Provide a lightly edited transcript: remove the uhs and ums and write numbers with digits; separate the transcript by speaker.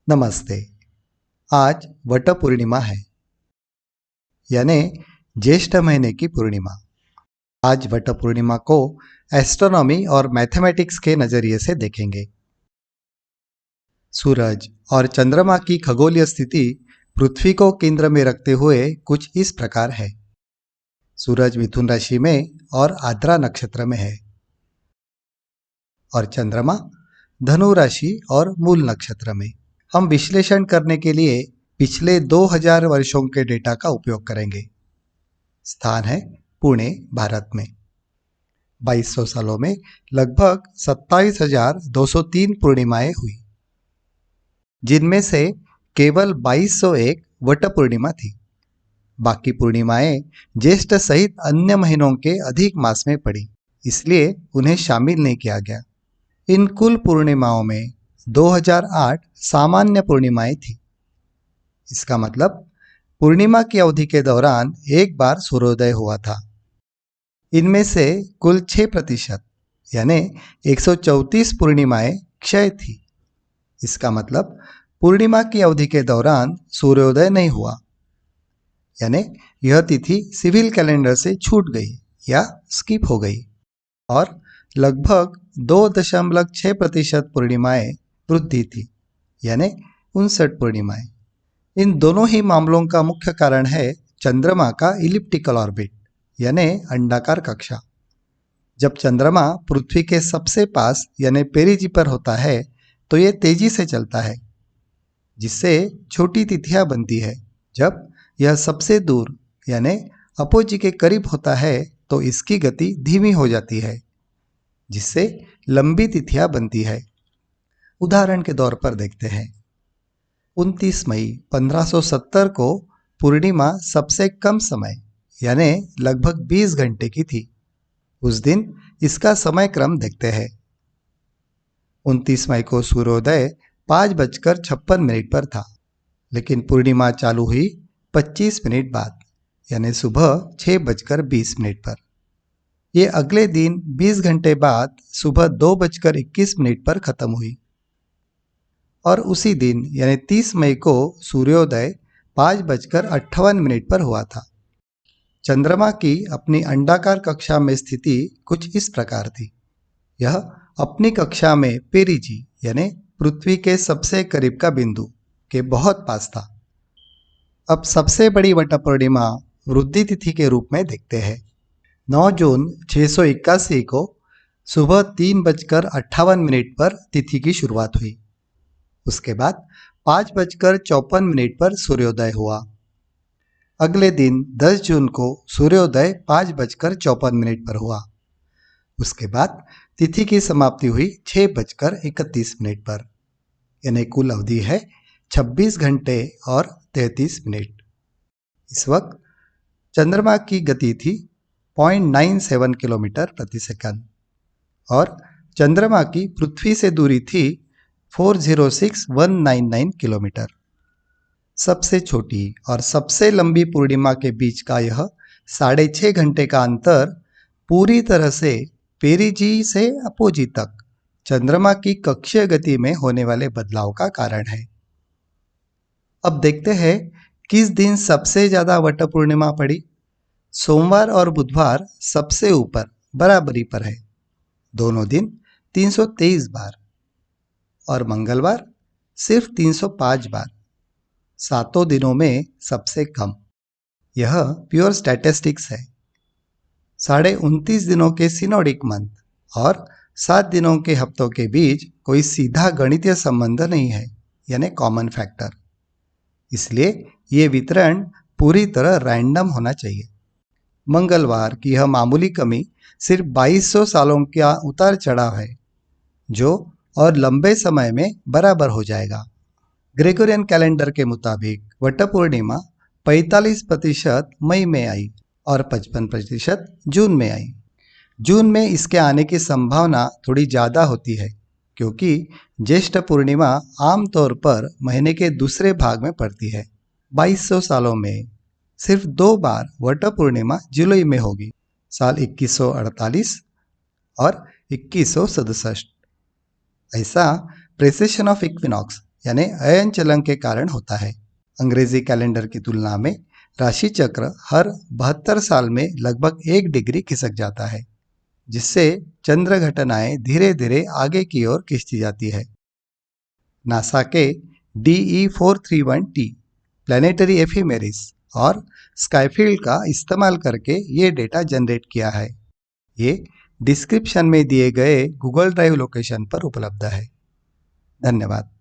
Speaker 1: नमस्ते। आज वट पूर्णिमा है, यानी ज्येष्ठ महीने की पूर्णिमा। आज वट पूर्णिमा को एस्ट्रोनॉमी और मैथमेटिक्स के नजरिए से देखेंगे। सूरज और चंद्रमा की खगोलीय स्थिति पृथ्वी को केंद्र में रखते हुए कुछ इस प्रकार है। सूरज मिथुन राशि में और आद्रा नक्षत्र में है और चंद्रमा धनु राशि और मूल नक्षत्र में। हम विश्लेषण करने के लिए पिछले 2000 वर्षों के डेटा का उपयोग करेंगे। स्थान है पुणे, भारत में। 2200 सालों में लगभग 27,203 पूर्णिमाएं हुई, जिनमें से केवल 2201 वट पूर्णिमा थी। बाकी पूर्णिमाएं ज्येष्ठ सहित अन्य महीनों के अधिक मास में पड़ी, इसलिए उन्हें शामिल नहीं किया गया। इन कुल पूर्णिमाओं में 2008 सामान्य पूर्णिमाएं थी। इसका मतलब पूर्णिमा की अवधि के दौरान एक बार सूर्योदय हुआ था। इनमें से कुल 6% यानी 134 पूर्णिमाएं क्षय थी। इसका मतलब पूर्णिमा की अवधि के दौरान सूर्योदय नहीं हुआ, यानी यह तिथि सिविल कैलेंडर से छूट गई या स्किप हो गई। और लगभग 2.6% पूर्णिमाएं वृद्धि थी, यानी 59 पूर्णिमाएं। इन दोनों ही मामलों का मुख्य कारण है चंद्रमा का इलिप्टिकल ऑर्बिट, यानी अंडाकार कक्षा। जब चंद्रमा पृथ्वी के सबसे पास यानी पेरिजी पर होता है तो यह तेजी से चलता है, जिससे छोटी तिथियां बनती है। जब यह सबसे दूर यानी अपोजी के करीब होता है तो इसकी गति धीमी हो जाती है, जिससे लंबी तिथियां बनती है। उदाहरण के तौर पर देखते हैं। 29 मई 1570 को पूर्णिमा सबसे कम समय यानी लगभग 20 घंटे की थी। उस दिन इसका समय क्रम देखते हैं। 29 मई को सूर्योदय 5:56 पर था, लेकिन पूर्णिमा चालू हुई 25 मिनट बाद यानी सुबह 6:20 पर। ये अगले दिन 20 घंटे बाद सुबह 2:21 पर खत्म हुई। और उसी दिन यानी 30 मई को सूर्योदय 5:58 पर हुआ था। चंद्रमा की अपनी अंडाकार कक्षा में स्थिति कुछ इस प्रकार थी। यह अपनी कक्षा में पेरिजी यानी पृथ्वी के सबसे करीब का बिंदु के बहुत पास था। अब सबसे बड़ी वट पूर्णिमा वृद्धि तिथि के रूप में देखते हैं। 9 जून 681 को सुबह 3:58 पर तिथि की शुरुआत हुई। उसके बाद 5:54 पर सूर्योदय हुआ। अगले दिन 10 जून को सूर्योदय 5:54 पर हुआ। उसके बाद तिथि की समाप्ति हुई 6:31 पर, यानी कुल अवधि है 26 घंटे और 33 मिनट। इस वक्त चंद्रमा की गति थी 0.97 किलोमीटर प्रति सेकंड और चंद्रमा की पृथ्वी से दूरी थी 406,199 किलोमीटर। सबसे छोटी और सबसे लंबी पूर्णिमा के बीच का यह 6.5 घंटे का अंतर पूरी तरह से पेरिजी से अपोजी तक चंद्रमा की कक्षीय गति में होने वाले बदलाव का कारण है। अब देखते हैं किस दिन सबसे ज्यादा वट पूर्णिमा पड़ी। सोमवार और बुधवार सबसे ऊपर बराबरी पर है, दोनों दिन 323 बार, और मंगलवार सिर्फ 305 बार। 7 दिनों में सबसे कम। यह प्योर स्टैटिस्टिक्स है। 29.5 दिनों के सिनोडिक मंथ और 7 दिनों के हफ्तों के बीच कोई सीधा गणितीय संबंध नहीं है, यानी कॉमन फैक्टर। इसलिए ये वितरण पूरी तरह रैंडम होना चाहिए। मंगलवार की यह मामूली कमी सिर्फ 2200 सालों का उतार चढ़ाव है, जो और लंबे समय में बराबर हो जाएगा। ग्रेगोरियन कैलेंडर के मुताबिक वट पूर्णिमा 45% मई में आई और 55% जून में आई। जून में इसके आने की संभावना थोड़ी ज़्यादा होती है, क्योंकि ज्येष्ठ पूर्णिमा आमतौर पर महीने के दूसरे भाग में पड़ती है। 2200 सालों में सिर्फ 2 बार वट पूर्णिमा जुलाई में होगी, साल 2148 और 2167। ऐसा प्रेसेशन ऑफ इक्विनॉक्स यानी अयनचलन के कारण होता है। अंग्रेजी कैलेंडर की तुलना में राशि चक्र हर 72 साल में लगभग 1 डिग्री खिसक जाता है, जिससे चंद्र घटनाएं धीरे धीरे आगे की ओर खिंचती जाती है। नासा के DE-431T प्लैनेटरी एफिमेरिस और स्काईफील्ड का इस्तेमाल करके ये डेटा जनरेट किया है। ये डिस्क्रिप्शन में दिए गए गूगल ड्राइव लोकेशन पर उपलब्ध है। धन्यवाद।